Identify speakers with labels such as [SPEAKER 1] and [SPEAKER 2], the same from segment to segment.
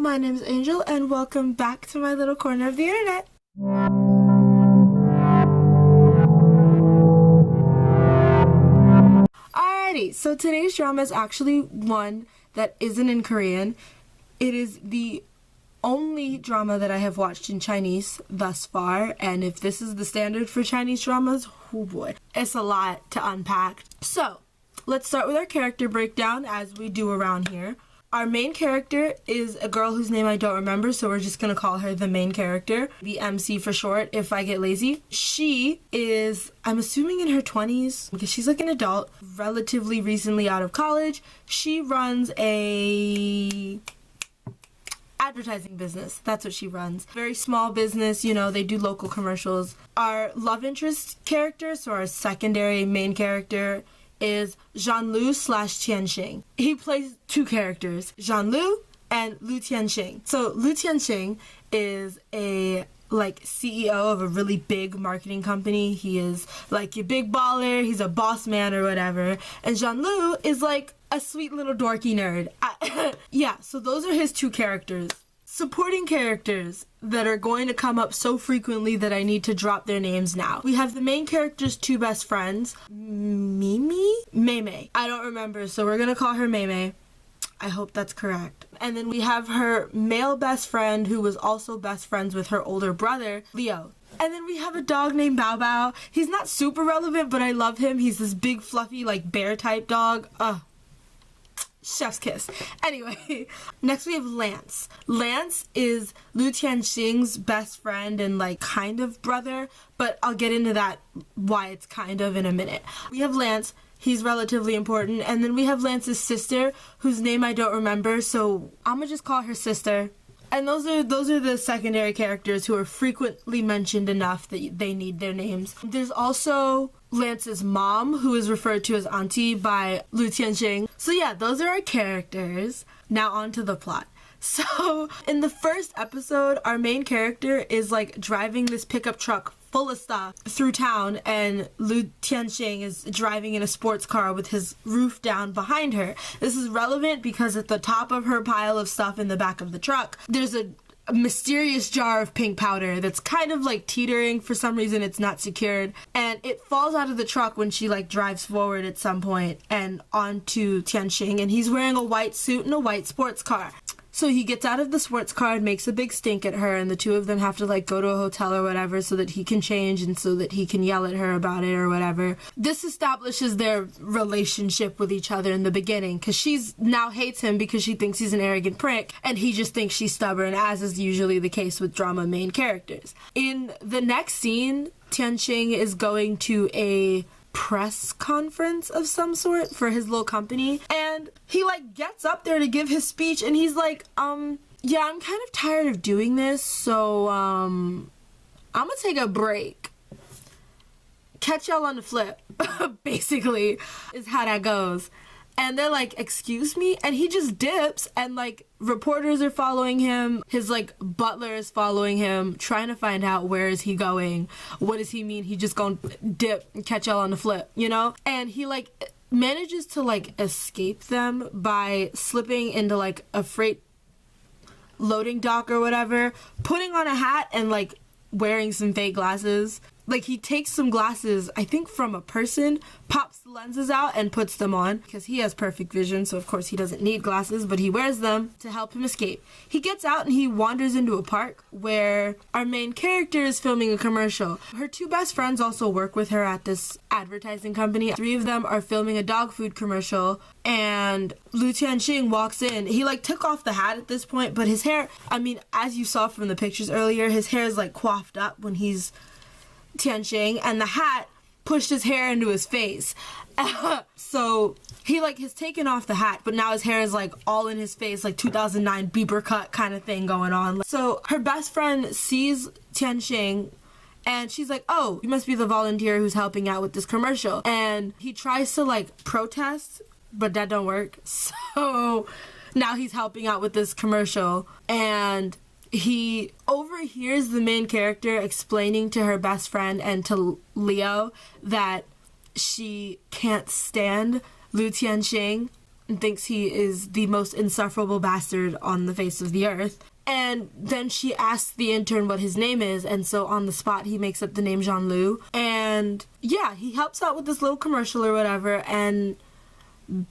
[SPEAKER 1] my name is Angel, and welcome back to my little corner of the internet. Alrighty, so today's drama is actually one that isn't in Korean. It is the only drama that I have watched in Chinese thus far, and if this is the standard for Chinese dramas, oh boy, it's a lot to unpack. So, let's start with our character breakdown as we do around here. Our main character is a girl whose name I don't remember, so we're just going to call her the main character, the MC for short, if I get lazy. She is, I'm assuming in her 20s, because she's like an adult, relatively recently out of college. She runs a advertising business. That's what she runs. Very small business, you know, they do local commercials. Our love interest character, so our secondary main character, is Jean-Lu / Tianxing. He plays two characters, Jean-Lu and Lu Tianxing. So Lu Tianxing is a CEO of a really big marketing company. He is like a big baller, he's a boss man or whatever. And Jean-Lu is like a sweet little dorky nerd. Yeah, so those are his two characters. Supporting characters that are going to come up so frequently that I need to drop their names now. We have the main character's two best friends, Mei. I don't remember, so we're gonna call her Mei. I hope that's correct. And then we have her male best friend who was also best friends with her older brother, Leo. And then we have a dog named Bao Bao. He's not super relevant, but I love him. He's this big, fluffy, like bear type dog. Chef's kiss. Anyway, next we have Lance. Lance is Lu Tianxing's best friend and like kind of brother, but I'll get into that why it's kind of in a minute. We have Lance. He's relatively important. And then we have Lance's sister, whose name I don't remember, so I'm gonna just call her sister. And those are the secondary characters who are frequently mentioned enough that they need their names. There's also Lance's mom, who is referred to as Auntie by Lu Tianxing. So yeah, those are our characters. Now on to the plot. So in the first episode, our main character is like driving this pickup truck full of stuff through town, and Lu Tianxing is driving in a sports car with his roof down behind her. This is relevant because at the top of her pile of stuff in the back of the truck, there's a mysterious jar of pink powder that's kind of like teetering. For some reason it's not secured, and it falls out of the truck when she like drives forward at some point and onto Tianxing, and he's wearing a white suit and a white sports car. So he gets out of the sports car and makes a big stink at her, and the two of them have to like go to a hotel or whatever so that he can change and so that he can yell at her about it or whatever. This establishes their relationship with each other in the beginning, because she's now hates him because she thinks he's an arrogant prick, and he just thinks she's stubborn, as is usually the case with drama main characters. In the next scene, Tianxing is going to a press conference of some sort for his little company, and he like gets up there to give his speech, and he's like, yeah, I'm kind of tired of doing this, so I'm gonna take a break. Catch y'all on the flip. Basically is how that goes. And they're like, excuse me? And he just dips, and like reporters are following him. His like butler is following him, trying to find out where is he going. What does he mean? He just gonna dip and catch y'all on the flip, you know? And he like manages to like escape them by slipping into like a freight loading dock or whatever, putting on a hat and like wearing some fake glasses. Like, he takes some glasses, I think from a person, pops the lenses out and puts them on, because he has perfect vision, so of course he doesn't need glasses, but he wears them to help him escape. He gets out and he wanders into a park where our main character is filming a commercial. Her two best friends also work with her at this advertising company. Three of them are filming a dog food commercial, and Lu Tianxing walks in. He like took off the hat at this point, but his hair, I mean, as you saw from the pictures earlier, his hair is like coiffed up when he's Tianxing, and the hat pushed his hair into his face. So he like has taken off the hat, but now his hair is like all in his face, like 2009 Bieber cut kind of thing going on. So her best friend sees Tianxing, and she's like, oh, you must be the volunteer who's helping out with this commercial. And he tries to like protest, but that don't work. So now he's helping out with this commercial, and he overhears the main character explaining to her best friend and to Leo that she can't stand Lu Tianxing and thinks he is the most insufferable bastard on the face of the earth. And then she asks the intern what his name is, and so on the spot he makes up the name Jean-Loup. And yeah, he helps out with this little commercial or whatever, and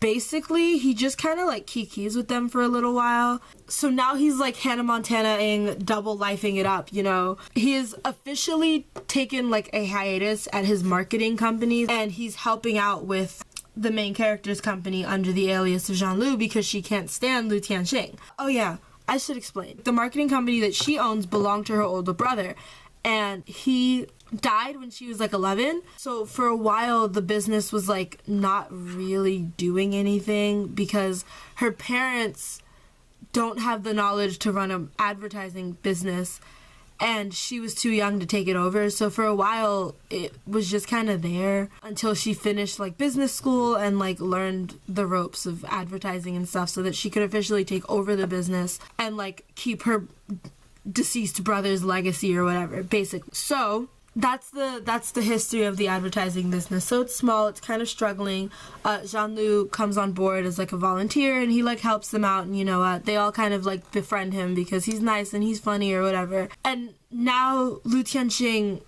[SPEAKER 1] basically he just kind of like kikis with them for a little while. So now he's like Hannah Montana-ing, double lifing it up, you know. He has officially taken like a hiatus at his marketing company, and he's helping out with the main character's company under the alias of Jean-Loup because she can't stand Lu Tianxing. Oh yeah, I should explain. The marketing company that she owns belonged to her older brother, and he died when she was like 11. So for a while the business was like not really doing anything because her parents don't have the knowledge to run an advertising business, and she was too young to take it over. So for a while it was just kind of there until she finished like business school and like learned the ropes of advertising and stuff so that she could officially take over the business and like keep her deceased brother's legacy or whatever, basically. So that's the history of the advertising business. So it's small, it's kind of struggling. Jean-Loup comes on board as like a volunteer, and he like helps them out, and you know they all kind of like befriend him because he's nice and he's funny or whatever. And now Lu Tianxing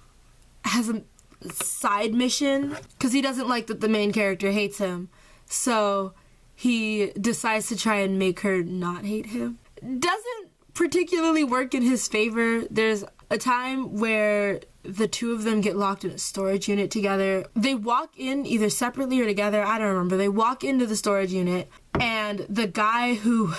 [SPEAKER 1] has a side mission because he doesn't like that the main character hates him. So he decides to try and make her not hate him. Doesn't particularly work in his favor. There's a time where the two of them get locked in a storage unit together. They walk in either separately or together, I don't remember. They walk into the storage unit, and the guy who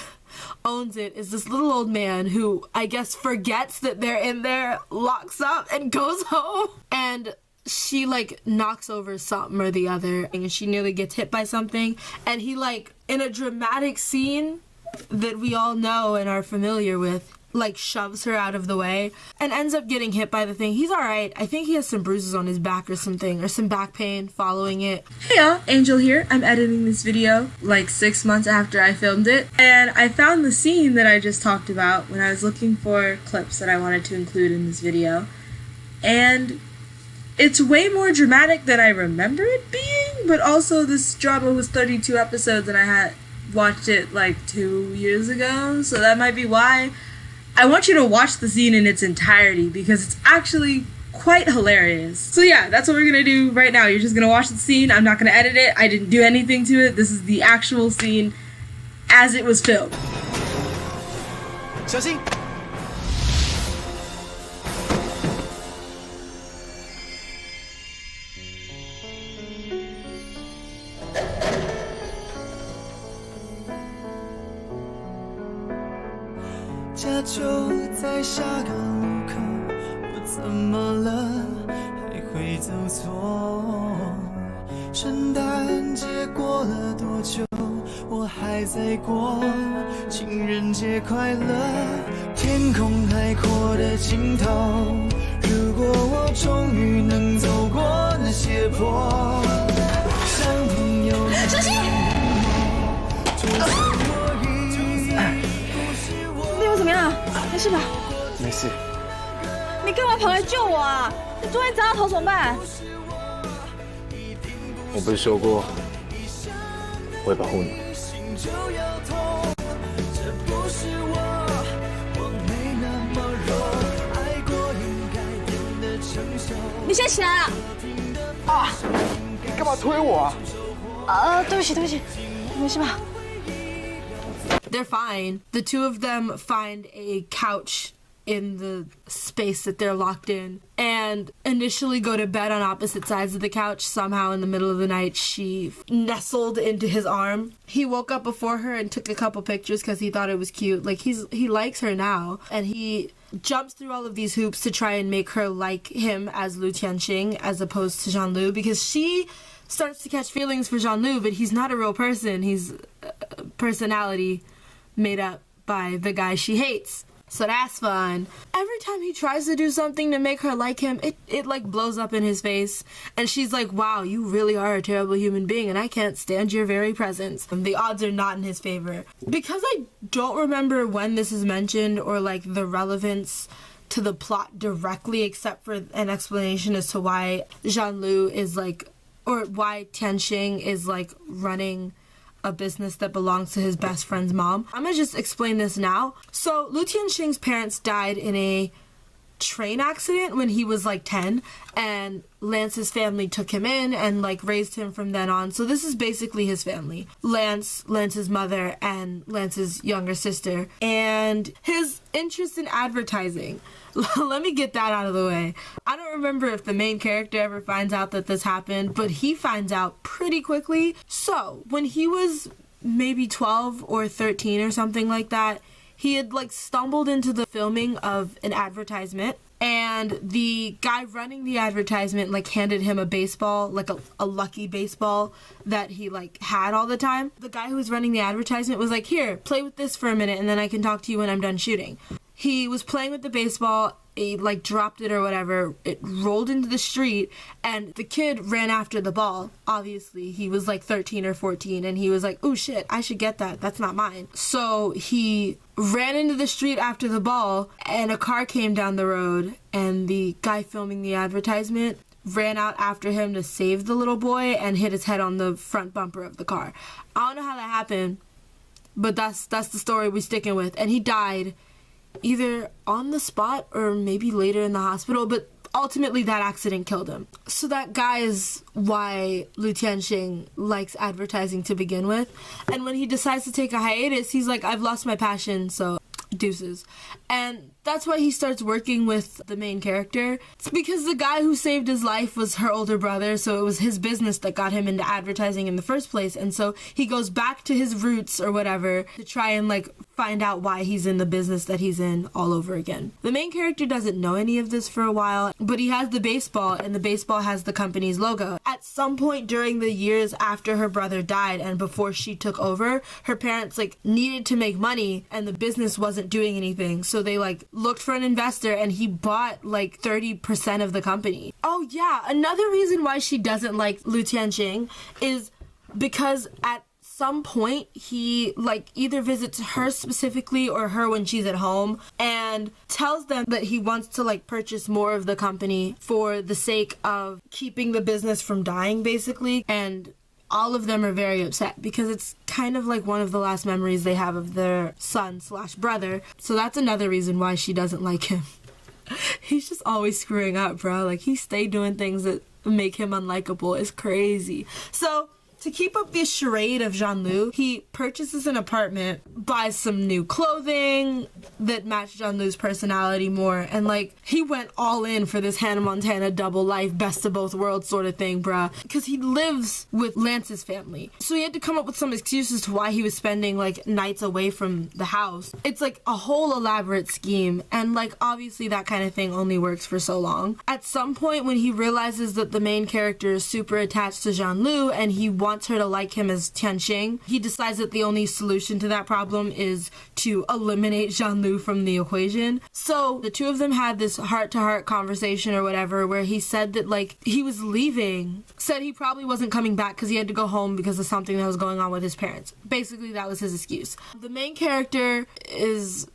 [SPEAKER 1] owns it is this little old man who I guess forgets that they're in there, locks up, and goes home. And she like knocks over something or the other, and she nearly gets hit by something. And he like, in a dramatic scene that we all know and are familiar with, like shoves her out of the way and ends up getting hit by the thing. He's alright. I think he has some bruises on his back or something, or some back pain following it. Hey y'all, Angel here. I'm editing this video like 6 months after I filmed it, and I found the scene that I just talked about when I was looking for clips that I wanted to include in this video, and it's way more dramatic than I remember it being. But also this drama was 32 episodes and I had watched it like 2 years ago, so that might be why. I want you to watch the scene in its entirety because it's actually quite hilarious. So yeah, that's what we're gonna do right now. You're just gonna watch the scene. I'm not gonna edit it. I didn't do anything to it. This is the actual scene as it was filmed.
[SPEAKER 2] 小心！家就在下个路口，我怎么了？还会走错？圣诞节过了多久？我还在过。情人节快乐，天空海阔的尽头。如果我终于能走过那些坡，像朋友那样。
[SPEAKER 3] 怎么样？没事吧？
[SPEAKER 2] 没事。
[SPEAKER 3] 你干嘛跑来救我啊？你突然砸到头怎么办？
[SPEAKER 2] 我不是说过我会保护你？
[SPEAKER 3] 你先起来啊！
[SPEAKER 2] 啊！你干嘛推我啊？
[SPEAKER 3] 对不起，对不起，没事吧？
[SPEAKER 1] They're fine. The two of them find a couch in the space that they're locked in and initially go to bed on opposite sides of the couch. Somehow in the middle of the night she nestled into his arm. He woke up before her and took a couple pictures because he thought it was cute. Like he likes her now, and he jumps through all of these hoops to try and make her like him as Lu Tianxing as opposed to Jean-Loup, because she starts to catch feelings for Jean-Loup, but he's not a real person. He's a personality made up by the guy she hates. So that's fun. Every time he tries to do something to make her like him, it like blows up in his face. And she's like, wow, you really are a terrible human being and I can't stand your very presence. And the odds are not in his favor. Because I don't remember when this is mentioned or like the relevance to the plot directly, except for an explanation as to why Jean-Loup is like, or why Tianxing is like running a business that belongs to his best friend's mom. I'm gonna just explain this now. So Lu Tianxing's parents died in a train accident when he was like 10, and Lance's family took him in and like raised him from then on. So this is basically his family: Lance's mother, and Lance's younger sister, and his interest in advertising. Let me get that out of the way. I don't remember if the main character ever finds out that this happened, but he finds out pretty quickly. So when he was maybe 12 or 13 or something like that, he had like stumbled into the filming of an advertisement, and the guy running the advertisement like handed him a baseball, like a lucky baseball that he like had all the time. The guy who was running the advertisement was like, "Here, play with this for a minute and then I can talk to you when I'm done shooting." He was playing with the baseball, he like dropped it or whatever, it rolled into the street, and the kid ran after the ball. Obviously, he was like 13 or 14, and he was like, "Oh shit, I should get that, that's not mine." So he ran into the street after the ball, and a car came down the road, and the guy filming the advertisement ran out after him to save the little boy and hit his head on the front bumper of the car. I don't know how that happened, but that's the story we're sticking with. And he died either on the spot or maybe later in the hospital, but ultimately that accident killed him. So that guy is why Lu Tianxing likes advertising to begin with. And when he decides to take a hiatus, he's like, "I've lost my passion, so deuces." And that's why he starts working with the main character. It's because the guy who saved his life was her older brother, so it was his business that got him into advertising in the first place. And so he goes back to his roots or whatever to try and like find out why he's in the business that he's in all over again. The main character doesn't know any of this for a while, but he has the baseball, and the baseball has the company's logo. At some point during the years after her brother died and before she took over, her parents like needed to make money and the business wasn't doing anything, so they like looked for an investor, and he bought like 30% of the company. Oh yeah, another reason why she doesn't like Lu Tianxing is because at some point he like either visits her specifically or her when she's at home and tells them that he wants to like purchase more of the company for the sake of keeping the business from dying, basically. And all of them are very upset because it's kind of like one of the last memories they have of their son/brother. So that's another reason why she doesn't like him. He's just always screwing up, bro. Like, he stayed doing things that make him unlikable. It's crazy. So to keep up the charade of Jean-Lu, he purchases an apartment, buys some new clothing that match Jean-Lu's personality more, and like, he went all in for this Hannah Montana double life, best of both worlds sort of thing, bruh. Because he lives with Lance's family. So he had to come up with some excuses to why he was spending like nights away from the house. It's like a whole elaborate scheme, and like, obviously that kind of thing only works for so long. At some point when he realizes that the main character is super attached to Jean-Lu and he wants her to like him as Tianxing, he decides that the only solution to that problem is to eliminate Jean-Lu from the equation. So the two of them had this heart-to-heart conversation or whatever, where he said that like he was leaving, said he probably wasn't coming back because he had to go home because of something that was going on with his parents. Basically, that was his excuse. The main character is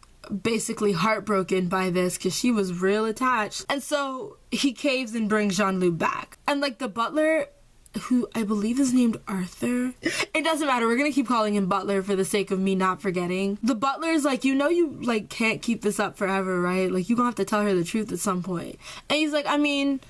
[SPEAKER 1] basically heartbroken by this because she was real attached, and so he caves and brings Jean-Lu back. And like, the butler, who I believe is named Arthur. It doesn't matter. We're gonna keep calling him Butler for the sake of me not forgetting. The butler is like, "You know, you like can't keep this up forever, right? Like, you're gonna have to tell her the truth at some point." And he's like, "I mean,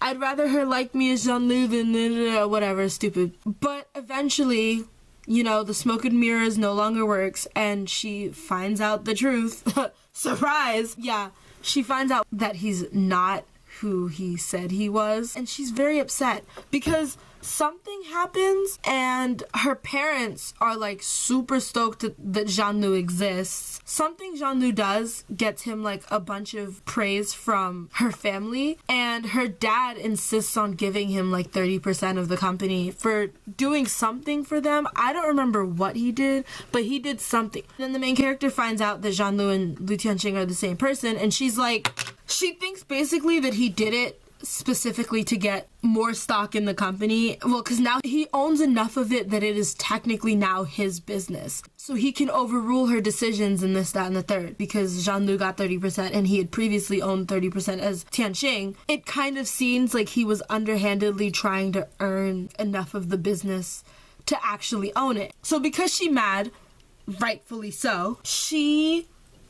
[SPEAKER 1] I'd rather her like me as Jean-Lu than whatever, stupid." But eventually, you know, the smoke and mirrors no longer works, and she finds out the truth. Surprise! Yeah, she finds out that he's not who he said he was, and she's very upset because something happens and her parents are like super stoked that Jean-Lu exists. Something Jean-Lu does gets him like a bunch of praise from her family, and her dad insists on giving him like 30% of the company for doing something for them. I don't remember what he did, but he did something. Then the main character finds out that Jean-Lu and Lu Tianxing are the same person, and she's like, she thinks basically that he did it specifically to get more stock in the company. Well, because now he owns enough of it that it is technically now his business. So he can overrule her decisions in this, that, and the third. Because Jean-Lu got 30% and he had previously owned 30% as Tianxing, it kind of seems like he was underhandedly trying to earn enough of the business to actually own it. So because she's mad, rightfully so, she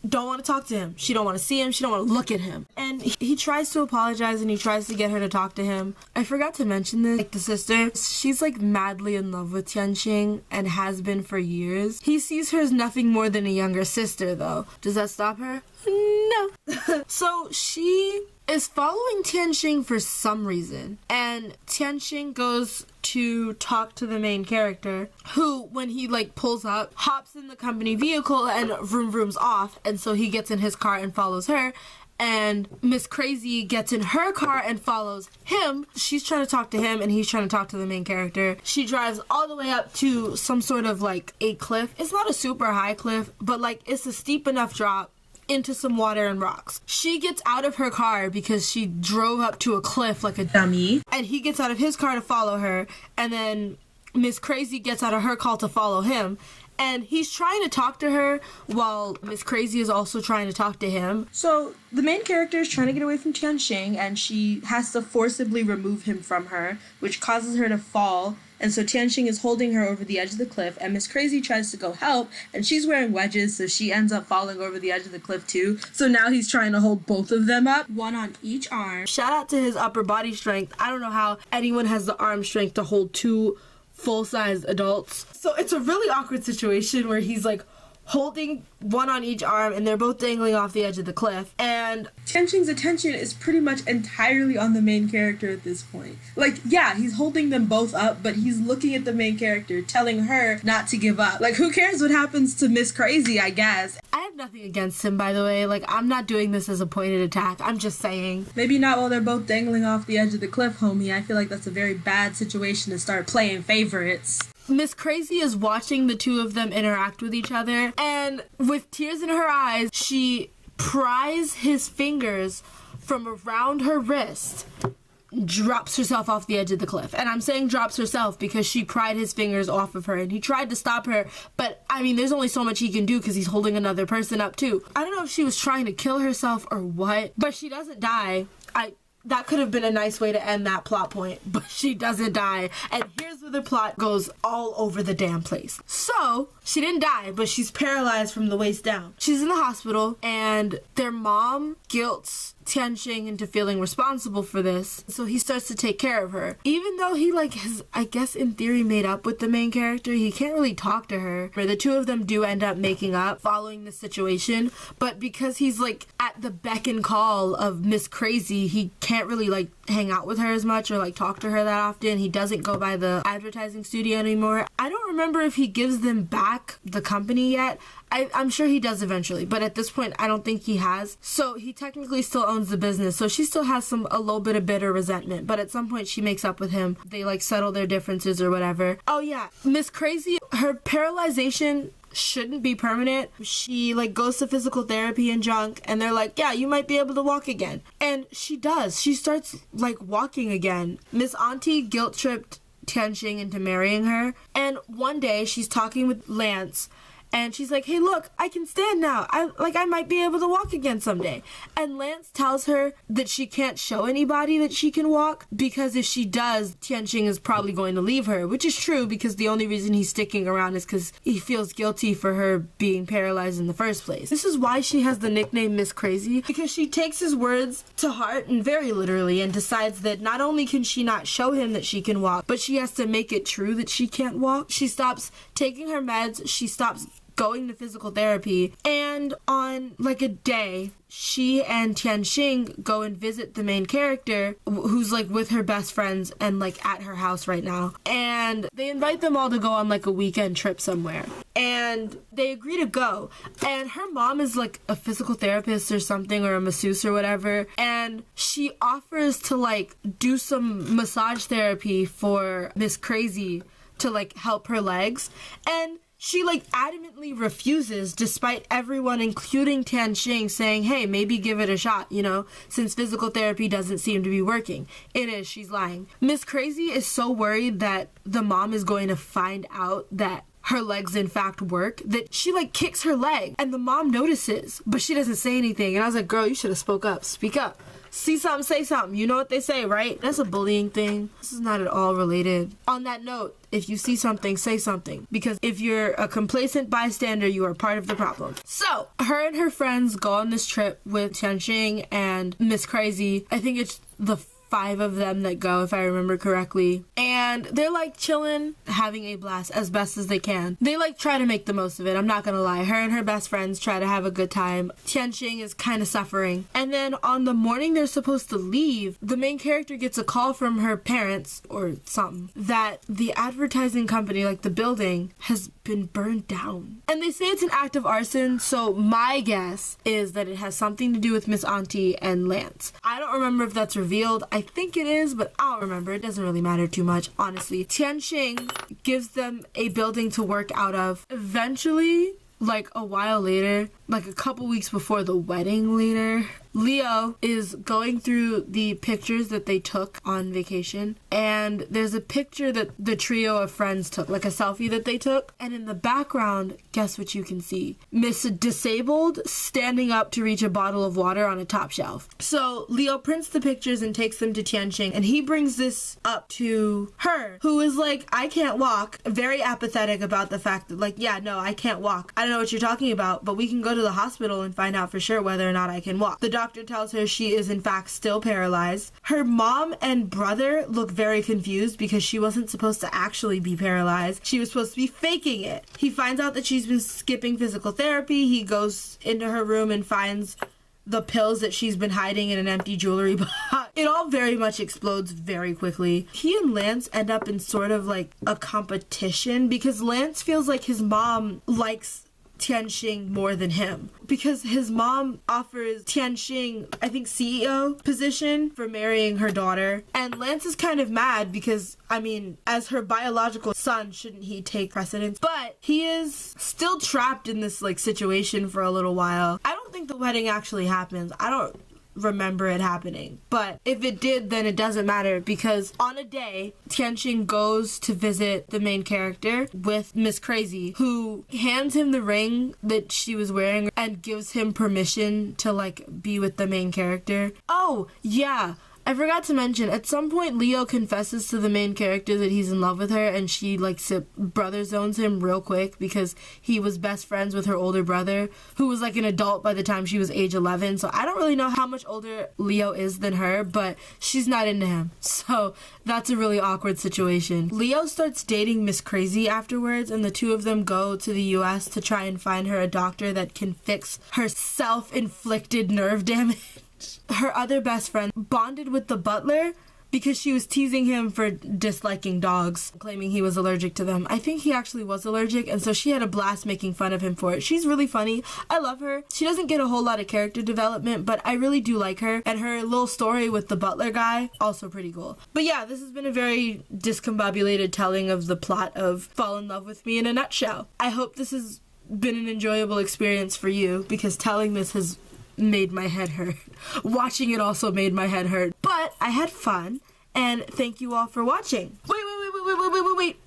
[SPEAKER 1] don't want to talk to him. She don't want to see him. She don't want to look at him. And he tries to apologize and he tries to get her to talk to him. I forgot to mention this. Like, the sister, she's like madly in love with Tianxing and has been for years. He sees her as nothing more than a younger sister, though. Does that stop her? No. So she is following Tianxing for some reason. And Tianxing goes to talk to the main character, who, when he like pulls up, hops in the company vehicle and vroom vrooms off. And so he gets in his car and follows her. And Miss Crazy gets in her car and follows him. She's trying to talk to him and he's trying to talk to the main character. She drives all the way up to some sort of like a cliff. It's not a super high cliff, but like it's a steep enough drop into some water and rocks. She gets out of her car because she drove up to a cliff like a dummy, and he gets out of his car to follow her, and then Miss Crazy gets out of her car to follow him, and he's trying to talk to her while Miss Crazy is also trying to talk to him. So the main character is trying to get away from Tianxing, and she has to forcibly remove him from her, which causes her to fall. And so Tianxing is holding her over the edge of the cliff, and Miss Crazy tries to go help, and she's wearing wedges, so she ends up falling over the edge of the cliff too. So now he's trying to hold both of them up, one on each arm. Shout out to his upper body strength. I don't know how anyone has the arm strength to hold two full-size adults. So it's a really awkward situation where he's like holding one on each arm and they're both dangling off the edge of the cliff, and Tianxing's attention is pretty much entirely on the main character at this point. Like, yeah, he's holding them both up, but he's looking at the main character, telling her not to give up. Like, who cares what happens to Miss Crazy, I guess. I have nothing against him, by the way. Like, I'm not doing this as a pointed attack. I'm just saying. Maybe not while they're both dangling off the edge of the cliff, homie. I feel like that's a very bad situation to start playing favorites. Miss Crazy is watching the two of them interact with each other, and with tears in her eyes, she pries his fingers from around her wrist, drops herself off the edge of the cliff. And I'm saying drops herself because she pried his fingers off of her, and he tried to stop her, but I mean, there's only so much he can do because he's holding another person up too. I don't know if she was trying to kill herself or what, but she doesn't die. That could have been a nice way to end that plot point, but she doesn't die. And here's where the plot goes all over the damn place. So, she didn't die, but she's paralyzed from the waist down. She's in the hospital, and their mom guilts Tianxing into feeling responsible for this, so he starts to take care of her. Even though he has, I guess in theory, made up with the main character, he can't really talk to her. The two of them do end up making up following the situation, but because he's at the beck and call of Miss Crazy, he can't really hang out with her as much or talk to her that often. He doesn't go by the advertising studio anymore. I don't remember if he gives them back the company yet. I'm sure he does eventually, but at this point, I don't think he has. So he technically still owns the business. So she still has a little bit of bitter resentment, but at some point she makes up with him. They settle their differences or whatever. Oh yeah, Miss Crazy, her paralyzation shouldn't be permanent. She goes to physical therapy and junk, and they're like, yeah, you might be able to walk again. And she does. She starts walking again. Miss Auntie guilt tripped Tianxing into marrying her, and one day she's talking with Lance, and she's like, hey, look, I can stand now. I might be able to walk again someday. And Lance tells her that she can't show anybody that she can walk, because if she does, Tianxing is probably going to leave her, which is true, because the only reason he's sticking around is because he feels guilty for her being paralyzed in the first place. This is why she has the nickname Miss Crazy, because she takes his words to heart and very literally, and decides that not only can she not show him that she can walk, but she has to make it true that she can't walk. She stops taking her meds, she stops going to physical therapy, and on a day, she and Tianxing go and visit the main character, who's with her best friends and at her house right now, and they invite them all to go on a weekend trip somewhere, and they agree to go. And her mom is a physical therapist or something, or a masseuse or whatever, and she offers to do some massage therapy for Miss Crazy to help her legs, and she adamantly refuses, despite everyone, including Tianxing, saying, hey, maybe give it a shot, since physical therapy doesn't seem to be working. It is, she's lying. Miss Crazy is so worried that the mom is going to find out that her legs in fact work, that she like kicks her leg and the mom notices, but she doesn't say anything. And I was like, girl, you should have spoke up. Speak up. See something, say something. You know what they say, right? That's a bullying thing. This is not at all related. On that note, if you see something, say something. Because if you're a complacent bystander, you are part of the problem. So, her and her friends go on this trip with Tianxing and Miss Crazy. I think it's the 5 of them that go, if I remember correctly. And they're like chilling, having a blast as best as they can. They like try to make the most of it, I'm not gonna lie. Her and her best friends try to have a good time. Tianxing is kind of suffering. And then on the morning they're supposed to leave, the main character gets a call from her parents or something that the advertising company, like the building, has been burned down. And they say it's an act of arson, so my guess is that it has something to do with Miss Auntie and Lance. I don't remember if that's revealed. I think it is, but I don't remember. It doesn't really matter too much, honestly. Tianxing gives them a building to work out of. Eventually, like a while later, like a couple weeks before the wedding later, Leo is going through the pictures that they took on vacation, and there's a picture that the trio of friends took, like a selfie that they took, and in the background, guess what you can see? Miss Disabled standing up to reach a bottle of water on a top shelf. So Leo prints the pictures and takes them to Tianxing, and he brings this up to her, who is like, I can't walk, very apathetic about the fact that, like, yeah, no, I can't walk. I don't know what you're talking about, but we can go to the hospital and find out for sure whether or not I can walk. The doctor tells her she is in fact still paralyzed. Her mom and brother look very confused because she wasn't supposed to actually be paralyzed. She was supposed to be faking it. He finds out that she's been skipping physical therapy. He goes into her room and finds the pills that she's been hiding in an empty jewelry box. It all very much explodes very quickly. He and Lance end up in sort of like a competition because Lance feels like his mom likes Tianxing more than him, because his mom offers Tianxing, I think, CEO position for marrying her daughter, and Lance is kind of mad because, I mean, as her biological son, shouldn't he take precedence? But he is still trapped in this like situation for a little while. I don't think the wedding actually happens. I don't remember it happening, but if it did, then it doesn't matter, because on a day Tianxing goes to visit the main character with Miss Crazy, who hands him the ring that she was wearing and gives him permission to like be with the main character. Oh yeah, I forgot to mention, at some point Leo confesses to the main character that he's in love with her, and she like brother zones him real quick because he was best friends with her older brother, who was like an adult by the time she was age 11. So I don't really know how much older Leo is than her, but she's not into him. So that's a really awkward situation. Leo starts dating Miss Crazy afterwards, and the two of them go to the US to try and find her a doctor that can fix her self-inflicted nerve damage. Her other best friend bonded with the butler because she was teasing him for disliking dogs, claiming he was allergic to them. I think he actually was allergic, and so she had a blast making fun of him for it. She's really funny. I love her. She doesn't get a whole lot of character development, but I really do like her. And her little story with the butler guy, also pretty cool. But yeah, this has been a very discombobulated telling of the plot of Fall in Love with Me in a nutshell. I hope this has been an enjoyable experience for you, because telling this has made my head hurt. Watching it also made my head hurt. But I had fun, and thank you all for watching.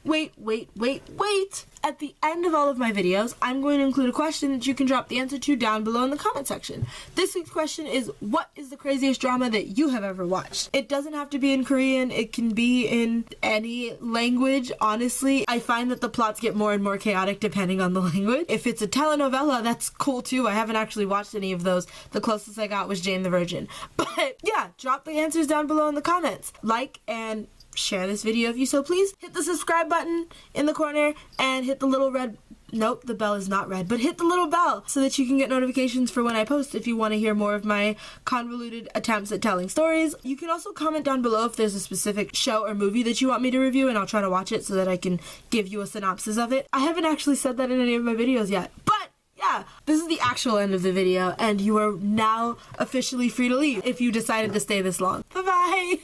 [SPEAKER 1] Wait. At the end of all of my videos, I'm going to include a question that you can drop the answer to down below in the comment section. This week's question is, what is the craziest drama that you have ever watched? It doesn't have to be in Korean. It can be in any language, honestly. I find that the plots get more and more chaotic depending on the language. If it's a telenovela, that's cool too. I haven't actually watched any of those. The closest I got was Jane the Virgin. But yeah, drop the answers down below in the comments. Like and share this video if you so please. Hit the subscribe button in the corner and hit the little red, nope, the bell is not red, but hit the little bell so that you can get notifications for when I post if you want to hear more of my convoluted attempts at telling stories. You can also comment down below if there's a specific show or movie that you want me to review, and I'll try to watch it so that I can give you a synopsis of it. I haven't actually said that in any of my videos yet, but yeah, this is the actual end of the video, and you are now officially free to leave if you decided to stay this long. Bye-bye!